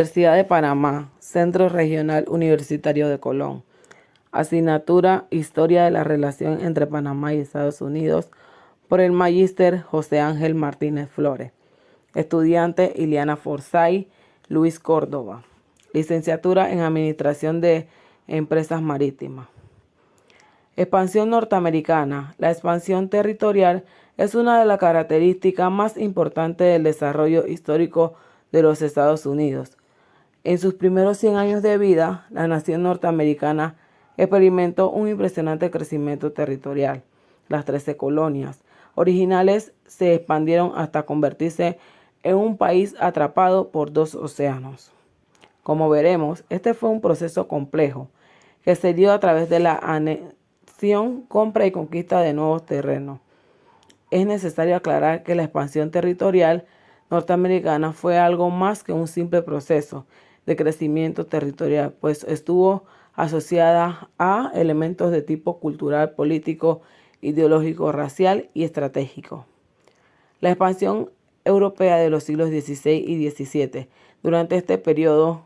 Universidad de Panamá, Centro Regional Universitario de Colón. Asignatura Historia de la relación entre Panamá y Estados Unidos por el magíster José Ángel Martínez Flores. Estudiante Iliana Forsyth, Luis Córdoba. Licenciatura en Administración de Empresas Marítimas. Expansión norteamericana. La expansión territorial es una de las características más importantes del desarrollo histórico de los Estados Unidos. En sus primeros 100 años de vida, la nación norteamericana experimentó un impresionante crecimiento territorial. Las 13 colonias originales se expandieron hasta convertirse en un país atrapado por 2 océanos. Como veremos, este fue un proceso complejo que se dio a través de la anexión, compra y conquista de nuevos terrenos. Es necesario aclarar que la expansión territorial norteamericana fue algo más que un simple proceso de crecimiento territorial, pues estuvo asociada a elementos de tipo cultural, político, ideológico, racial y estratégico. La expansión europea de los siglos XVI y XVII. Durante este periodo,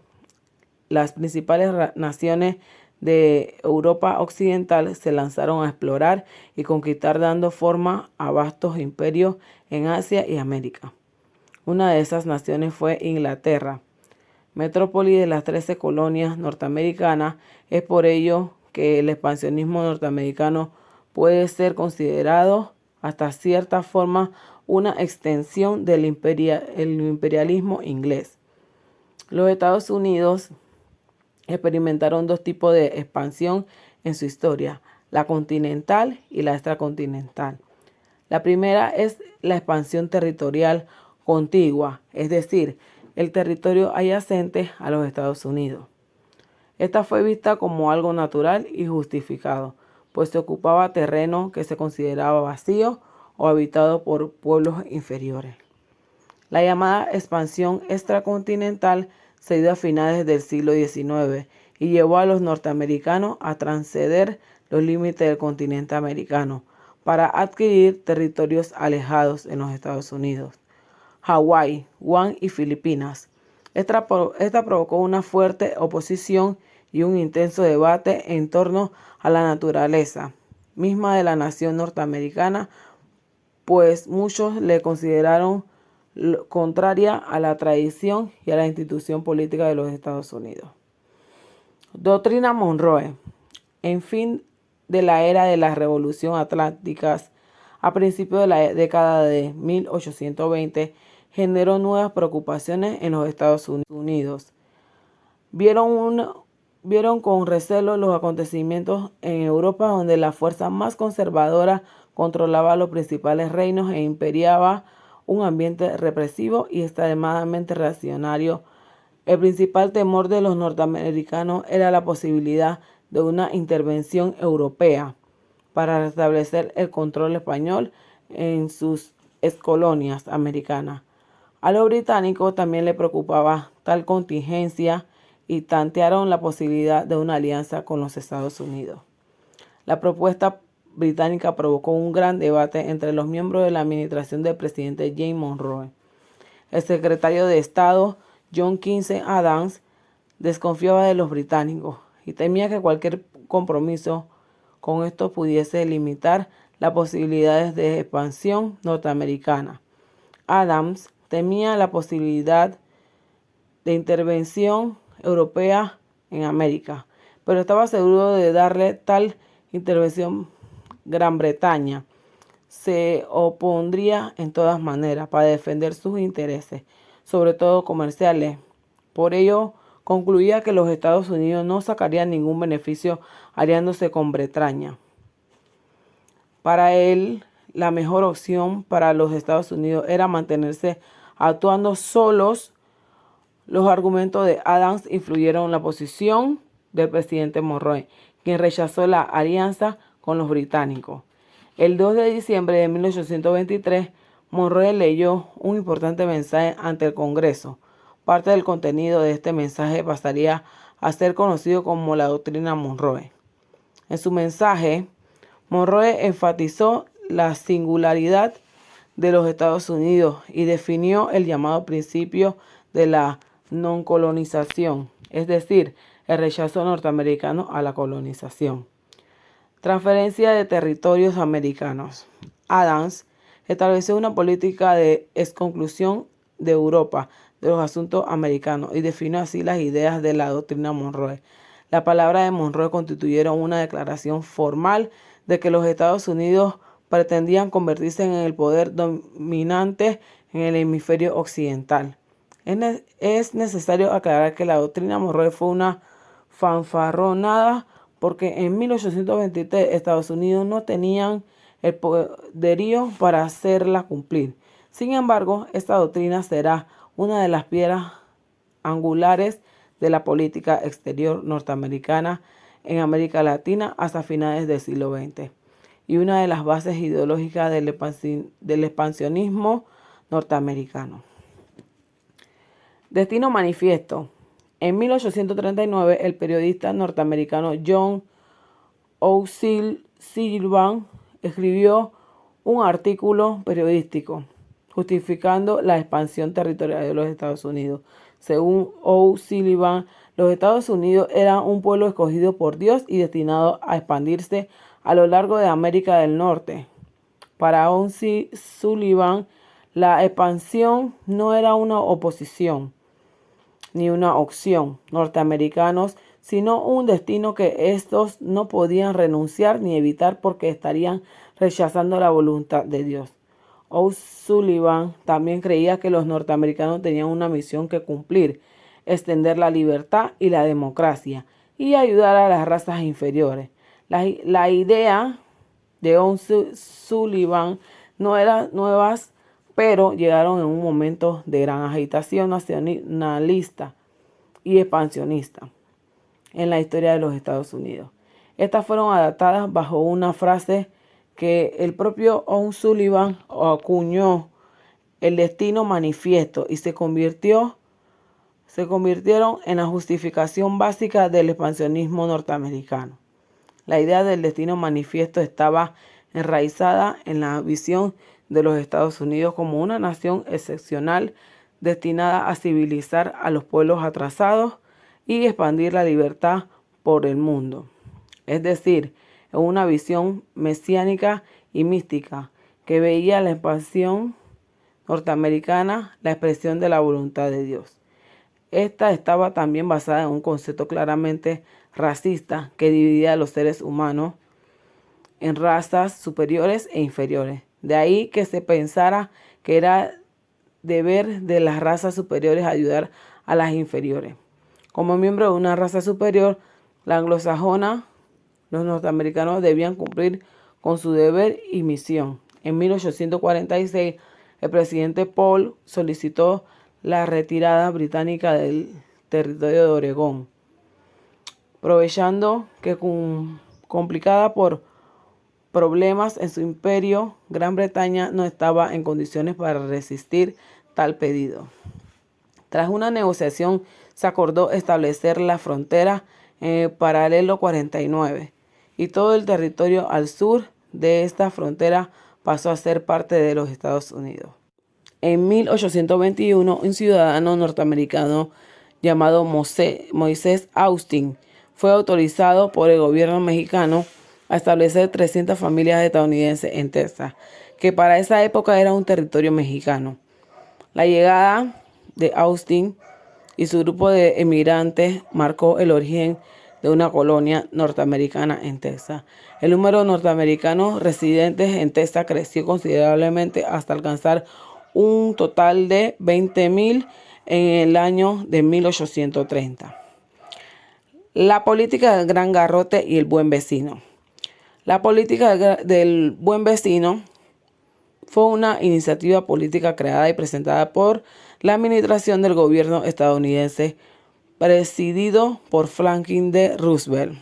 las principales naciones de Europa Occidental se lanzaron a explorar y conquistar, dando forma a vastos imperios en Asia y América. Una de esas naciones fue Inglaterra, metrópoli de las 13 colonias norteamericanas. Es por ello que el expansionismo norteamericano puede ser considerado hasta cierta forma una extensión del imperialismo inglés. Los Estados Unidos experimentaron 2 tipos de expansión en su historia, la continental y la extracontinental. La primera es la expansión territorial contigua, es decir, el territorio adyacente a los Estados Unidos. Esta fue vista como algo natural y justificado, pues se ocupaba terreno que se consideraba vacío o habitado por pueblos inferiores. La llamada expansión extracontinental se dio a finales del siglo XIX y llevó a los norteamericanos a trascender los límites del continente americano para adquirir territorios alejados en los Estados Unidos. Hawái, Guam y Filipinas. Esta provocó una fuerte oposición y un intenso debate en torno a la naturaleza misma de la nación norteamericana, pues muchos le consideraron contraria a la tradición y a la institución política de los Estados Unidos. Doctrina Monroe. En fin de la era de las revoluciones atlánticas, a principios de la década de 1820, generó nuevas preocupaciones en los Estados Unidos. Vieron con recelo los acontecimientos en Europa, donde la fuerza más conservadora controlaba los principales reinos e imperiaba un ambiente represivo y extremadamente reaccionario. El principal temor de los norteamericanos era la posibilidad de una intervención europea para restablecer el control español en sus excolonias americanas. A los británicos también les preocupaba tal contingencia y tantearon la posibilidad de una alianza con los Estados Unidos. La propuesta británica provocó un gran debate entre los miembros de la administración del presidente James Monroe. El secretario de Estado, John Quincy Adams, desconfiaba de los británicos y temía que cualquier compromiso con esto pudiese limitar las posibilidades de expansión norteamericana. Adams temía la posibilidad de intervención europea en América, pero estaba seguro de darle tal intervención. Gran Bretaña se opondría en todas maneras para defender sus intereses, sobre todo comerciales. Por ello, concluía que los Estados Unidos no sacarían ningún beneficio aliándose con Bretaña. Para él, la mejor opción para los Estados Unidos era mantenerse actuando solos. Los argumentos de Adams influyeron en la posición del presidente Monroe, quien rechazó la alianza con los británicos. El 2 de diciembre de 1823, Monroe leyó un importante mensaje ante el Congreso. Parte del contenido de este mensaje pasaría a ser conocido como la Doctrina Monroe. En su mensaje, Monroe enfatizó la singularidad de los Estados Unidos y definió el llamado principio de la non colonización, es decir, el rechazo norteamericano a la colonización. Transferencia de territorios americanos. Adams estableció una política de exclusión de Europa de los asuntos americanos y definió así las ideas de la doctrina Monroe. La palabra de Monroe constituyeron una declaración formal de que los Estados Unidos pretendían convertirse en el poder dominante en el hemisferio occidental. Es necesario aclarar que la doctrina Monroe fue una fanfarronada porque en 1823 Estados Unidos no tenían el poderío para hacerla cumplir. Sin embargo, esta doctrina será una de las piedras angulares de la política exterior norteamericana en América Latina hasta finales del siglo XX y una de las bases ideológicas del expansionismo norteamericano. Destino manifiesto. En 1839, el periodista norteamericano John O'Sullivan escribió un artículo periodístico justificando la expansión territorial de los Estados Unidos. Según O'Sullivan, los Estados Unidos eran un pueblo escogido por Dios y destinado a expandirse a lo largo de América del Norte. Para O'Sullivan, la expansión no era una oposición ni una opción norteamericanos, sino un destino que estos no podían renunciar ni evitar porque estarían rechazando la voluntad de Dios. O'Sullivan también creía que los norteamericanos tenían una misión que cumplir, extender la libertad y la democracia y ayudar a las razas inferiores. La idea de O'Sullivan no eran nuevas, pero llegaron en un momento de gran agitación nacionalista y expansionista en la historia de los Estados Unidos. Estas fueron adaptadas bajo una frase que el propio O'Sullivan acuñó: el destino manifiesto, y se convirtieron en la justificación básica del expansionismo norteamericano. La idea del destino manifiesto estaba enraizada en la visión de los Estados Unidos como una nación excepcional destinada a civilizar a los pueblos atrasados y expandir la libertad por el mundo. Es decir, en una visión mesiánica y mística que veía la expansión norteamericana la expresión de la voluntad de Dios. Esta estaba también basada en un concepto claramente racista que dividía a los seres humanos en razas superiores e inferiores. De ahí que se pensara que era deber de las razas superiores ayudar a las inferiores. Como miembro de una raza superior, la anglosajona, los norteamericanos debían cumplir con su deber y misión. En 1846, el presidente Polk solicitó la retirada británica del territorio de Oregón, aprovechando que complicada por problemas en su imperio, Gran Bretaña no estaba en condiciones para resistir tal pedido. Tras una negociación, se acordó establecer la frontera en el paralelo 49 y todo el territorio al sur de esta frontera pasó a ser parte de los Estados Unidos. En 1821, un ciudadano norteamericano llamado Moisés Austin fue autorizado por el gobierno mexicano a establecer 300 familias estadounidenses en Texas, que para esa época era un territorio mexicano. La llegada de Austin y su grupo de emigrantes marcó el origen de una colonia norteamericana en Texas. El número de norteamericanos residentes en Texas creció considerablemente hasta alcanzar un total de 20,000 en el año de 1830. La política del gran garrote y el buen vecino. La política del buen vecino fue una iniciativa política creada y presentada por la administración del gobierno estadounidense presidido por Franklin D. Roosevelt.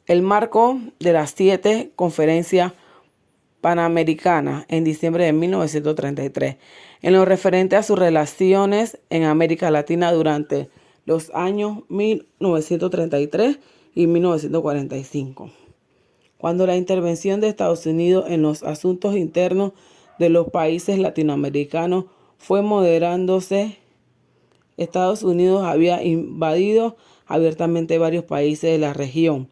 El marco de las 7 conferencias panamericanas en diciembre de 1933, en lo referente a sus relaciones en América Latina durante los años 1933 y 1945. Cuando la intervención de Estados Unidos en los asuntos internos de los países latinoamericanos fue moderándose, Estados Unidos había invadido abiertamente varios países de la región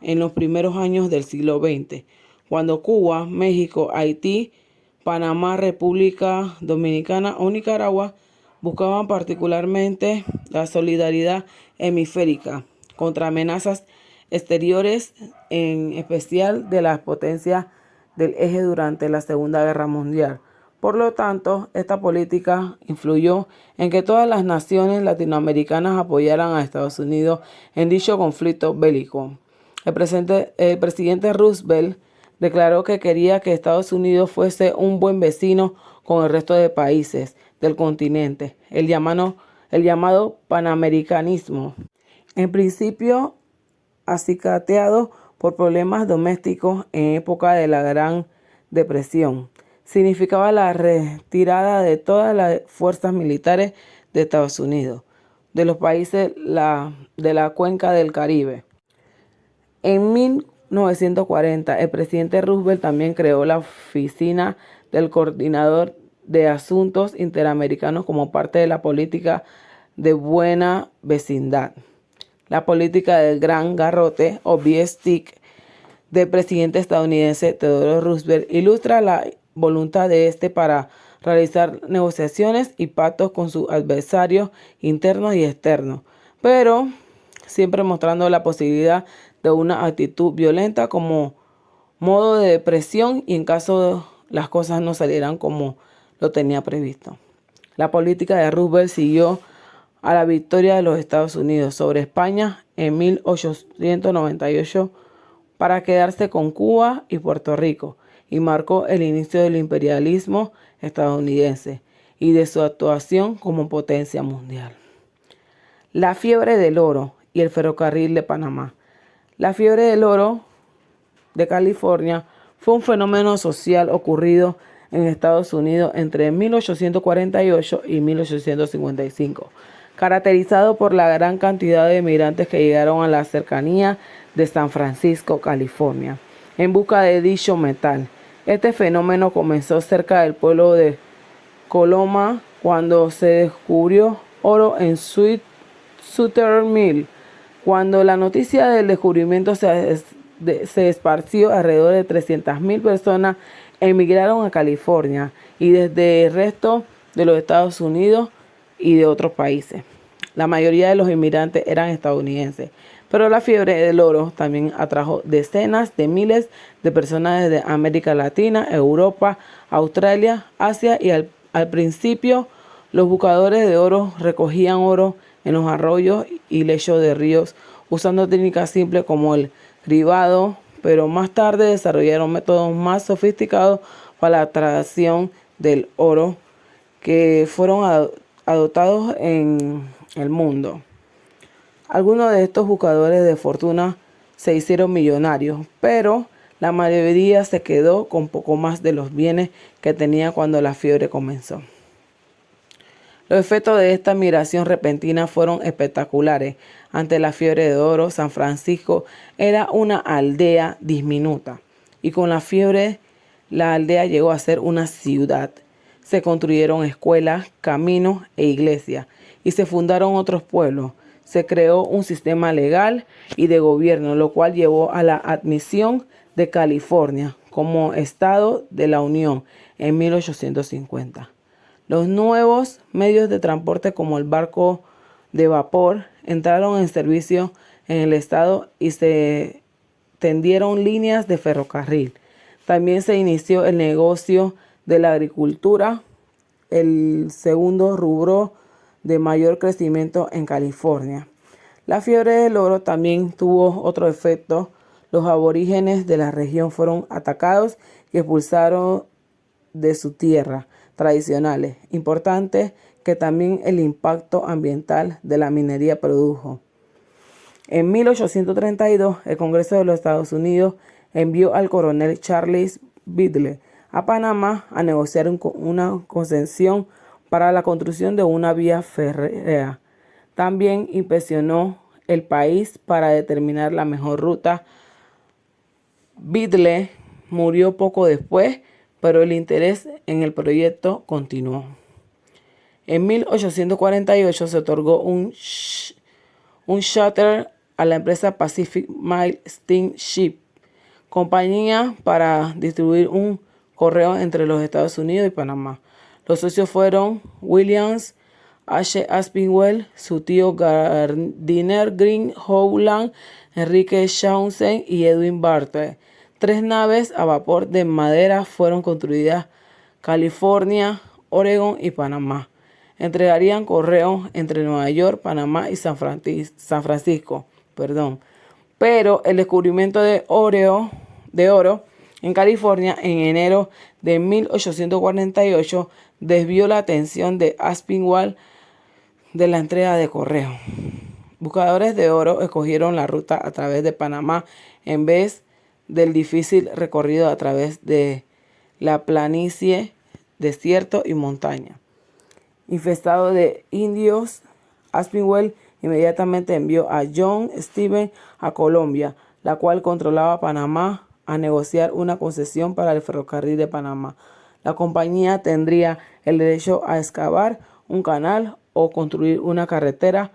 en los primeros años del siglo XX, cuando Cuba, México, Haití, Panamá, República Dominicana o Nicaragua buscaban particularmente la solidaridad hemisférica contra amenazas exteriores, en especial de las potencias del eje durante la Segunda Guerra Mundial. Por lo tanto, esta política influyó en que todas las naciones latinoamericanas apoyaran a Estados Unidos en dicho conflicto bélico. El presidente Roosevelt declaró que quería que Estados Unidos fuese un buen vecino con el resto de países del continente, el llamado panamericanismo. En principio, acicateado por problemas domésticos en época de la Gran Depresión, significaba la retirada de todas las fuerzas militares de Estados Unidos, de los países de la cuenca del Caribe. En 1940, el presidente Roosevelt también creó la Oficina del Coordinador de Asuntos Interamericanos como parte de la política de buena vecindad. La política del Gran Garrote o B-Stick del presidente estadounidense Theodore Roosevelt ilustra la voluntad de este para realizar negociaciones y pactos con sus adversarios internos y externos, pero siempre mostrando la posibilidad de una actitud violenta como modo de presión y en caso las cosas no salieran como lo tenía previsto. La política de Roosevelt siguió a la victoria de los Estados Unidos sobre España en 1898 para quedarse con Cuba y Puerto Rico, y marcó el inicio del imperialismo estadounidense y de su actuación como potencia mundial. La fiebre del oro y el ferrocarril de Panamá. La fiebre del oro de California fue un fenómeno social ocurrido en Estados Unidos entre 1848 y 1855, caracterizado por la gran cantidad de emigrantes que llegaron a la cercanía de San Francisco, California, en busca de dicho metal. Este fenómeno comenzó cerca del pueblo de Coloma cuando se descubrió oro en Sutter Mill. Cuando la noticia del descubrimiento se esparció, alrededor de 300,000 personas emigraron a California y desde el resto de los Estados Unidos y de otros países. La mayoría de los inmigrantes eran estadounidenses, pero la fiebre del oro también atrajo decenas de miles de personas desde América Latina, Europa, Australia, Asia y al principio los buscadores de oro recogían oro en los arroyos y lechos de ríos usando técnicas simples como el cribado, pero más tarde desarrollaron métodos más sofisticados para la extracción del oro que fueron adoptados en el mundo. Algunos de estos buscadores de fortuna se hicieron millonarios, pero la mayoría se quedó con poco más de los bienes que tenía cuando la fiebre comenzó. Los efectos de esta migración repentina fueron espectaculares. Ante la fiebre de oro, San Francisco era una aldea diminuta y con la fiebre la aldea llegó a ser una ciudad. Se construyeron escuelas, caminos e iglesias y se fundaron otros pueblos. Se creó un sistema legal y de gobierno, lo cual llevó a la admisión de California como Estado de la Unión en 1850. Los nuevos medios de transporte como el barco de vapor entraron en servicio en el estado y se tendieron líneas de ferrocarril. También se inició el negocio de la agricultura, el segundo rubro de mayor crecimiento en California. La fiebre del oro también tuvo otro efecto. Los aborígenes de la región fueron atacados y expulsados de su tierra tradicionales. Importante que también el impacto ambiental de la minería produjo. En 1832, el Congreso de los Estados Unidos envió al coronel Charles Biddle a Panamá a negociar una concesión para la construcción de una vía férrea. También inspeccionó el país para determinar la mejor ruta. Biddle murió poco después, pero el interés en el proyecto continuó. En 1848 se otorgó un charter a la empresa Pacific Mail Steamship, compañía para distribuir un correo entre los Estados Unidos y Panamá. Los socios fueron Williams H. Aspinwall, su tío Gardiner Green Howland, Enrique Townsend y Edwin Bartlett. 3 naves a vapor de madera fueron construidas California, Oregón y Panamá. Entregarían correos entre Nueva York, Panamá y San Francisco. Pero el descubrimiento de oro en California en enero de 1848 desvió la atención de Aspinwall de la entrega de correo. Buscadores de oro escogieron la ruta a través de Panamá en vez del difícil recorrido a través de la planicie, desierto y montaña. Infestado de indios, Aspinwall inmediatamente envió a John Stevens a Colombia, la cual controlaba Panamá, a negociar una concesión para el ferrocarril de Panamá. La compañía tendría el derecho a excavar un canal o construir una carretera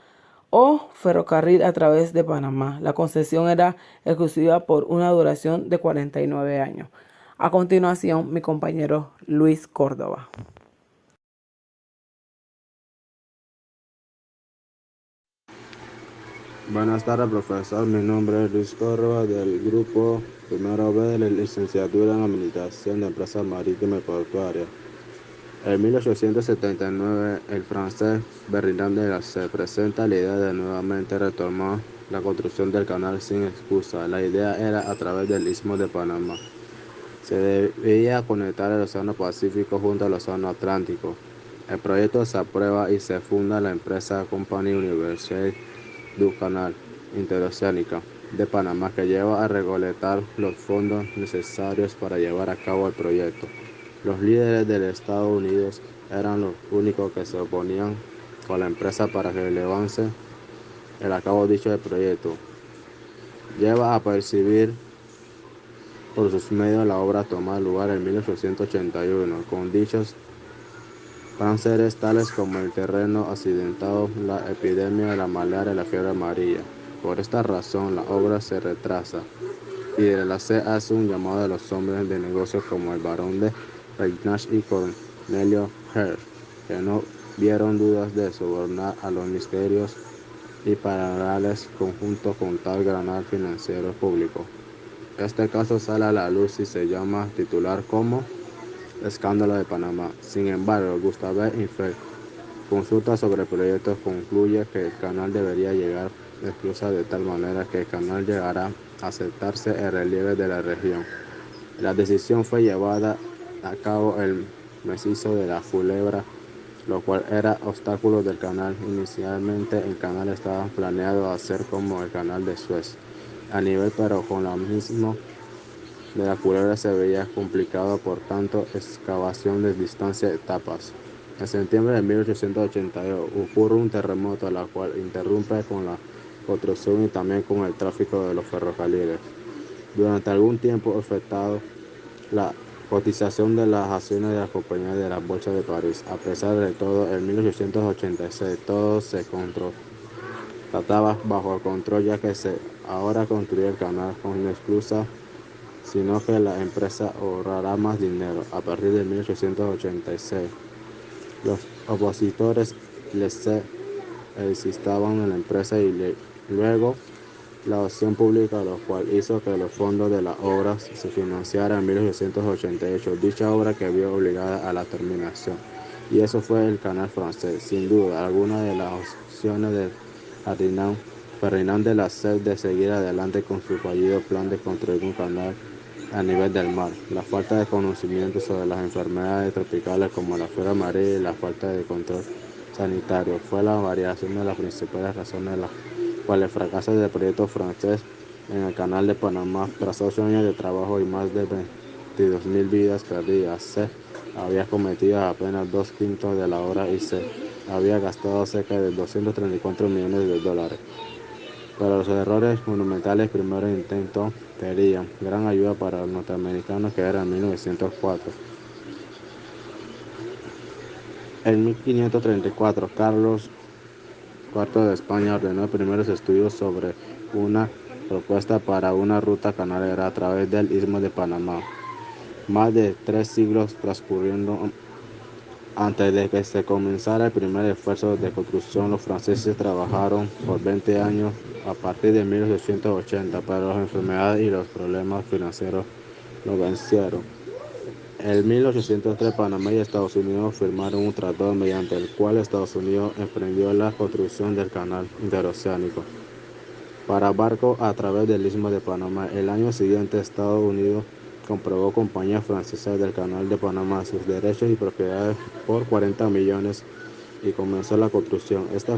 o ferrocarril a través de Panamá. La concesión era exclusiva por una duración de 49 años. A continuación, mi compañero Luis Córdoba. Buenas tardes, profesor. Mi nombre es Luis Córdoba, del grupo primero B de la licenciatura en Administración de Empresas Marítimas y Portuarias. En 1879, el francés Bertrand de Lassalle presenta la idea de nuevamente retomar la construcción del canal sin excusa. La idea era a través del Istmo de Panamá. Se debía conectar el Océano Pacífico junto al Océano Atlántico. El proyecto se aprueba y se funda la empresa Compagnie Universelle du Canal Interoceánica de Panamá, que lleva a recolectar los fondos necesarios para llevar a cabo el proyecto. Los líderes de los Estados Unidos eran los únicos que se oponían con la empresa para que le avance el a cabo dicho proyecto. Lleva a percibir por sus medios la obra tomar lugar en 1881, con dichos cánceres tales como el terreno accidentado, la epidemia de la malaria y la fiebre amarilla. Por esta razón, la obra se retrasa y de la C hace un llamado a los hombres de negocios como el barón de Reichenbach y Cornelio Hertz, que no vieron dudas de sobornar a los ministerios y paralelos conjunto con tal granal financiero público. Este caso sale a la luz y se llama titular como Escándalo de Panamá. Sin embargo, Gustave Eiffel consulta sobre el proyecto concluye que el canal debería llegar exclusa de tal manera que el canal llegará a aceptarse el relieve de la región. La decisión fue llevada a cabo el macizo de la Culebra, lo cual era obstáculo del canal. Inicialmente el canal estaba planeado a ser como el canal de Suez, a nivel, pero con la misma de la Culebra se veía complicado, por tanto, excavación de distancia etapas. En septiembre de 1882 ocurre un terremoto, la cual interrumpe con la construcción y también con el tráfico de los ferrocarriles. Durante algún tiempo afectado la cotización de las acciones de la compañía de la Bolsa de París. A pesar de todo, en 1886 todo se trataba bajo el control, ya que se ahora construye el canal con excusa, sino que la empresa ahorrará más dinero. A partir de 1886, los opositores les existaban en la empresa y luego la opción pública, lo cual hizo que los fondos de la obra se financiaran en 1888. Dicha obra que vio obligada a la terminación. Y eso fue el canal francés. Sin duda, alguna de las opciones de Ferdinand de Lassalle de seguir adelante con su fallido plan de construir un canal a nivel del mar. La falta de conocimiento sobre las enfermedades tropicales como la fiebre amarilla y la falta de control sanitario fue la variación de las principales razones de las cuales el fracaso del proyecto francés en el canal de Panamá. Tras 8 años de trabajo y más de 22.000 vidas perdidas, se había cometido apenas 2/5 de la obra y se había gastado cerca de 234 millones de dólares. Pero los errores monumentales del primer intento serían gran ayuda para los norteamericanos, que era en 1904. En 1534, Carlos IV de España ordenó primeros estudios sobre una propuesta para una ruta canalera a través del Istmo de Panamá. Más de 3 siglos transcurriendo antes de que se comenzara el primer esfuerzo de construcción, los franceses trabajaron por 20 años a partir de 1880, pero las enfermedades y los problemas financieros lo vencieron. En 1803, Panamá y Estados Unidos firmaron un tratado mediante el cual Estados Unidos emprendió la construcción del canal interoceánico para barcos a través del Istmo de Panamá. El año siguiente, Estados Unidos compró compañías francesas del Canal de Panamá sus derechos y propiedades por 40 millones y comenzó la construcción. Este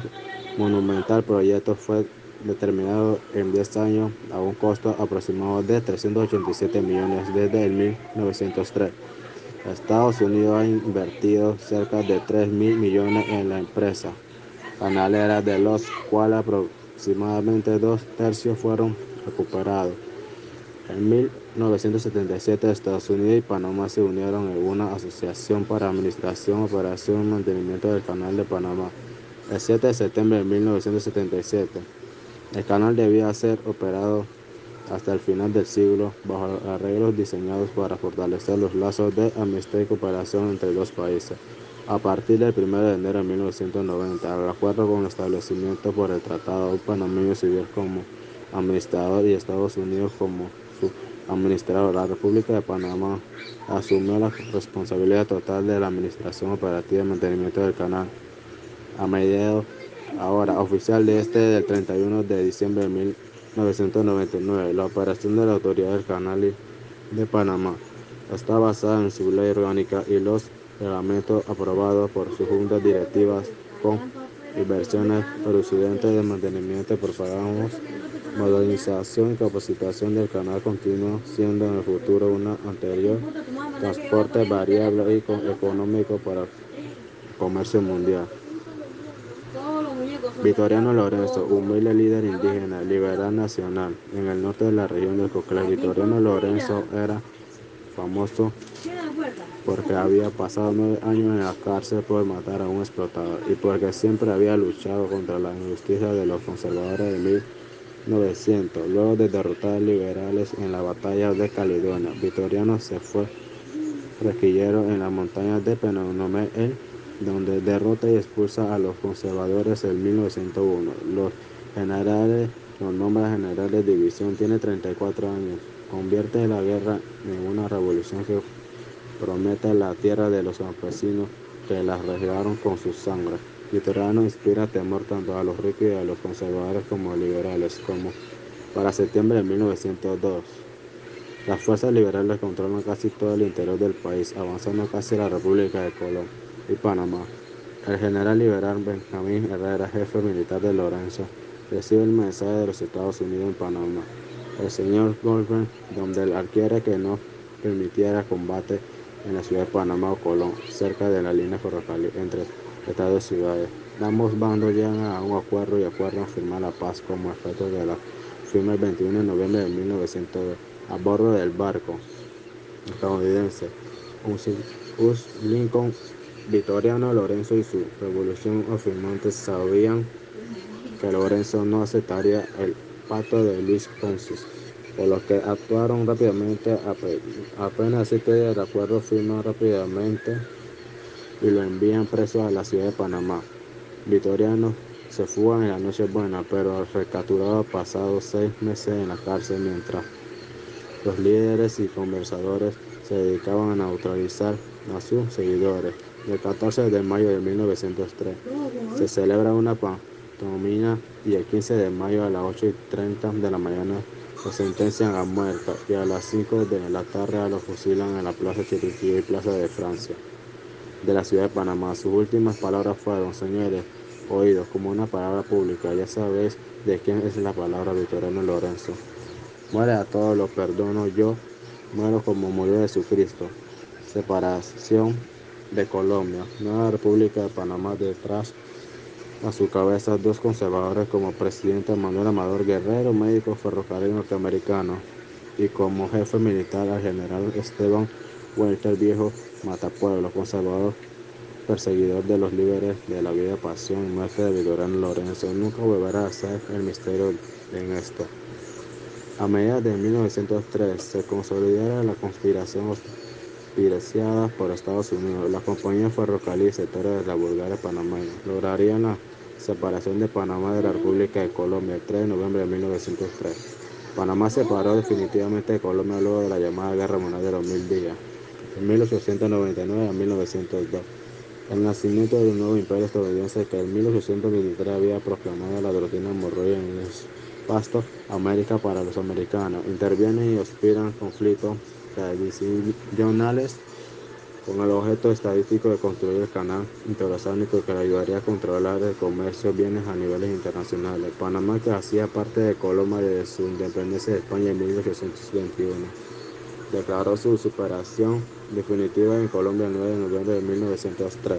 monumental proyecto fue determinado en 10 años a un costo aproximado de 387 millones desde el 1903. Estados Unidos ha invertido cerca de 3.000 millones en la empresa canalera, de los cuales aproximadamente 2 tercios fueron recuperados. En 1977, Estados Unidos y Panamá se unieron en una asociación para administración, operación y mantenimiento del Canal de Panamá. El 7 de septiembre de 1977, el canal debía ser operado hasta el final del siglo, bajo arreglos diseñados para fortalecer los lazos de amistad y cooperación entre los países. A partir del 1 de enero de 1990, el acuerdo con el establecimiento por el Tratado Panameño Civil como administrador y Estados Unidos como su administrador, la República de Panamá asumió la responsabilidad total de la administración operativa y mantenimiento del canal. A mediados ahora oficial de del 31 de diciembre de 1999, la operación de la Autoridad del Canal de Panamá está basada en su ley orgánica y los reglamentos aprobados por sus juntas directivas con inversiones procedentes de mantenimiento, propagamos modernización y capacitación del canal, continúa siendo en el futuro una anterior transporte variable y económico para el comercio mundial. Victoriano Lorenzo, humilde líder indígena, liberal nacional, en el norte de la región del Coclé. Victoriano Lorenzo era famoso porque había pasado 9 años en la cárcel por matar a un explotador y porque siempre había luchado contra la injusticia de los conservadores de 1900. Luego de derrotar a los liberales en la batalla de Caledonia, Victoriano se fue requillero en las montañas de Penonomé, donde derrota y expulsa a los conservadores en 1901. Los nombra general de división, tiene 34 años, convierte la guerra en una revolución que promete la tierra de los campesinos que la regaron con su sangre. Victoriano inspira temor tanto a los ricos y a los conservadores como a los liberales. Como para septiembre de 1902, las fuerzas liberales controlan casi todo el interior del país, avanzando casi a la República de Colón y Panamá. El general liberal Benjamín Herrera, jefe militar de Lorenzo, recibe el mensaje de los Estados Unidos en Panamá. El señor Goldberg, donde él adquiere que no permitiera combate en la ciudad de Panamá o Colón, cerca de la línea ferroviaria entre estas dos ciudades. Ambos bandos llegan a un acuerdo y acuerdan firmar la paz como efecto de la firma el 21 de noviembre de 1902. A bordo del barco estadounidense Lincoln, Victoriano Lorenzo y su revolución afirmantes sabían que Lorenzo no aceptaría el pacto de Luis Ponce, por lo que actuaron rápidamente. Apenas 7 días de acuerdo, firman rápidamente y lo envían preso a la ciudad de Panamá. Victoriano se fuga en la Nochebuena, pero recapturado pasados 6 meses en la cárcel, mientras los líderes y conversadores se dedicaban a neutralizar a sus seguidores. El 14 de mayo de 1903 se celebra una pantomima y el 15 de mayo a las 8:30 de la mañana lo sentencian a muerte y a las 5 de la tarde lo fusilan en la Plaza Chiriquí y Plaza de Francia de la ciudad de Panamá. Sus últimas palabras fueron: señores, oídos, como una palabra pública, ya sabéis de quién es la palabra. Victoriano Lorenzo. Muere a todos, los perdono, yo muero como murió Jesucristo. Separación de Colombia. Nueva República de Panamá. Detrás a su cabeza 2 conservadores como presidente Manuel Amador Guerrero, médico ferrocarril norteamericano, y como jefe militar al general Esteban Walter Viejo Matapueblo, conservador perseguidor de los líderes de la vida, pasión y muerte de Victoriano Lorenzo, nunca volverá a ser el misterio en esto. A mediados de 1903 se consolidara la conspiración auspiciada por Estados Unidos. La compañía ferrocarril y sectores de la Bulgaria panameña lograrían la separación de Panamá de la República de Colombia el 3 de noviembre de 1903. Panamá se separó definitivamente de Colombia luego de la llamada Guerra Mundial de los 1000 días, de 1899 a 1902. El nacimiento de un nuevo imperio estadounidense que en 1823 había proclamado la doctrina Monroe en el pasto América para los americanos. Intervienen y auspician conflictos tradicionales con el objeto estadístico de construir el canal interoceánico que le ayudaría a controlar el comercio de bienes a niveles internacionales. Panamá, que hacía parte de Colombia desde su independencia de España en 1821, declaró su superación definitiva en Colombia el 9 de noviembre de 1903,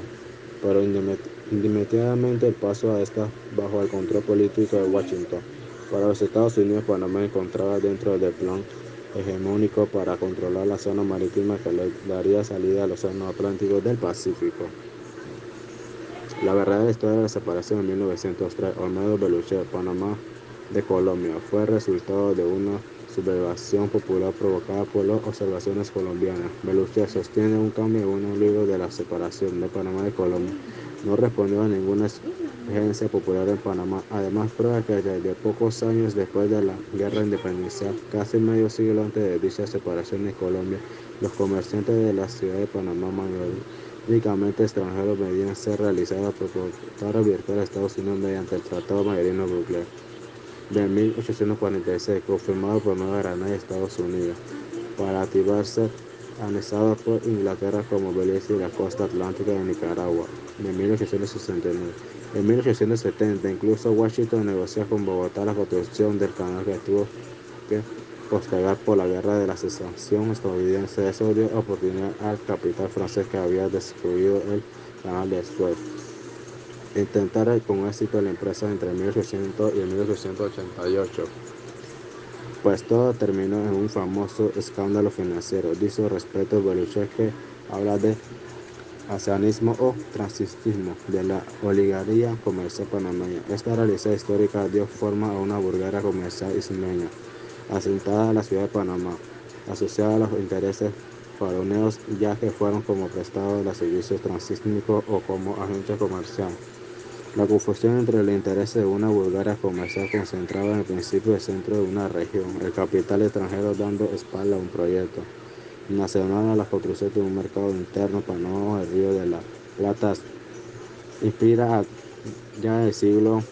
pero inmediatamente el paso a esta bajo el control político de Washington. Para los Estados Unidos, Panamá encontraba dentro del plan hegemónico para controlar la zona marítima que le daría salida al Océano Atlántico del Pacífico. La verdadera historia de la separación en 1903, Olmedo Beluche, Panamá de Colombia, fue el resultado de una sublevación popular provocada por las observaciones colombianas. Beluche sostiene un cambio en un libro de la separación de Panamá de Colombia. No respondió a ninguna exigencia popular en Panamá. Además, prueba que desde pocos años después de la guerra de independencia, casi medio siglo antes de dicha separación de Colombia, los comerciantes de la ciudad de Panamá mayoritariamente extranjeros debían ser realizadas por computadoras virtuales a Estados Unidos mediante el Tratado Mayorino-Butler de 1846, confirmado por Nueva Granada y Estados Unidos, para activarse anexados por Inglaterra como Belice y la costa atlántica de Nicaragua, de 1869. En 1870, incluso Washington negoció con Bogotá la construcción del canal que tuvo que postergar por la guerra de la secesión estadounidense. Eso dio oportunidad al capital francés que había destruido el canal de Suez. Intentara con éxito la empresa entre 1800 y 1888, pues todo terminó en un famoso escándalo financiero. Dice respecto Beluche, que habla de hazanismo o transitismo de la oligarquía comercial panameña. Esta realidad histórica dio forma a una burguera comercial isleña, asentada en la ciudad de Panamá, asociada a los intereses faraoneos, ya que fueron como prestados de servicios transísmicos o como agentes comerciales. La confusión entre el interés de una Bulgaria comercial concentrada en el principio del centro de una región, el capital extranjero dando espalda a un proyecto nacional a la construcción de un mercado interno Panamá del Río de la Plata, inspira ya en el siglo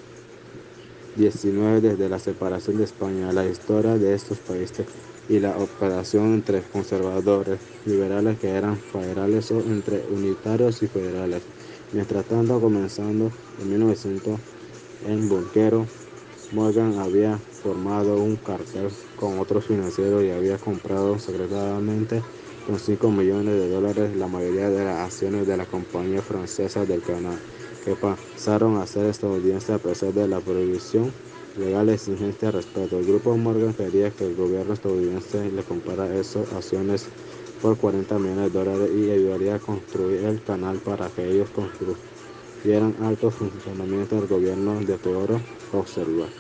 XIX, desde la separación de España, la historia de estos países y la operación entre conservadores, liberales que eran federales o entre unitarios y federales. Mientras tanto, comenzando en 1900, en Bunquero, Morgan había formado un cartel con otros financieros y había comprado secretamente con $5 millones la mayoría de las acciones de la compañía francesa del canal, que pasaron a ser estadounidenses a pesar de la prohibición legal exigente al respecto. El grupo Morgan quería que el gobierno estadounidense le comprara esas acciones por $40 millones y ayudaría a construir el canal para que ellos construyeran alto funcionamiento del gobierno de Teodoro Roosevelt.